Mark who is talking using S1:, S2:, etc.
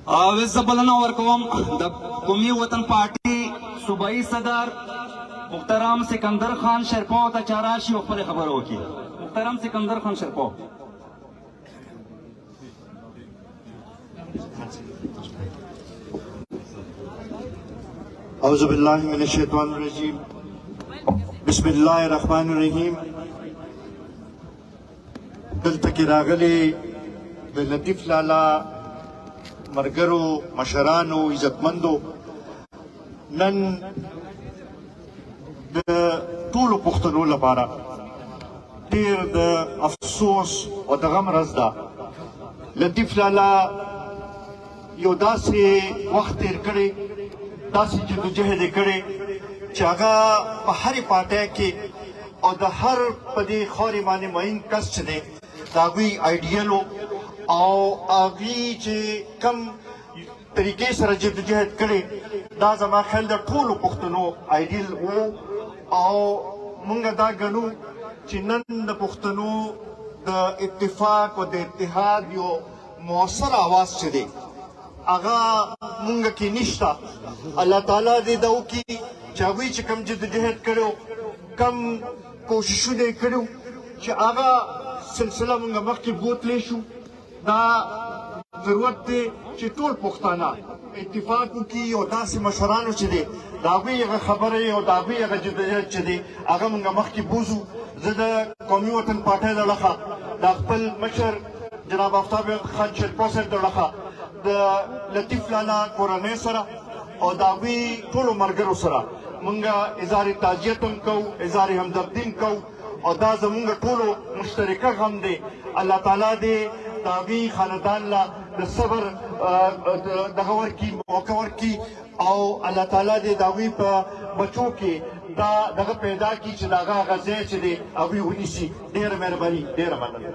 S1: زبلنا ورکوم د قومي وطن پارټي صوبایي صدر محترم سکندر خان شرپاو ته چاراشي او خپل خبرو وکړي. محترم سکندر خان شرپاو.
S2: اعوذ باللہ من الشیطان الرجیم بسم الله الرحمن الرحیم. دلته کې راغلي د لطیف لالا مرګرو مشرانو عزتمندو نن د ټولو پښتنو لپاره ډېر د افسوس او د غم ورځ ده. لطیف لالا یو داسې وخت تېر کړی، داسې جدوجهد یې کړی چې هغه په هرې پارټۍ کې او د هر په دې خاورې باندې مین کس چې دی د هغوی آیډیل او هغوی چې کم طریقې سره جدوجهد کړی دا زما خیال د ټولو پښتنو آیډیل و او موږ دا ګڼو چې نن د پښتنو د اتفاق او د اتحاد یو مؤثر آواز چې دی هغه مونږ کې نشته. الله تعالی دې دا وکړي چې هغوی چې کوم جدوجهد کړی کم کوششونه یې کړي چې هغه سلسله مونږ مخکې بوتلی شو. دا ضرورت دی چې ټول پښتانه اتفاق وکړي او داسې مشرانو چې دی د هغوی هغه خبرې او د هغوی هغه جدوجهد چې دی هغه مونږ مخکې بوځو. زه د قومي وطن پارټۍ د لخوا د خپل مشر جناب آفتاب خان شرپا صاحب د لخوا د لطیف لالا کورنۍ سره او د هغوی ټولو ملګرو سره مونږ اظهار تعزیت هم کوو، اظهار همدردي هم کوو او دا زمونږ ټولو مشترکه غم دی. الله تعالی دې د هغوی خاندان له د صبر دغه ورکړي، موقع ورکړي او الله تعالی دې د هغوی په بچو کې دا دغه پیدا کړي چې د هغه ځای چې دی هغوی ونیسي. ډېره مهرباني، ډېره مننه.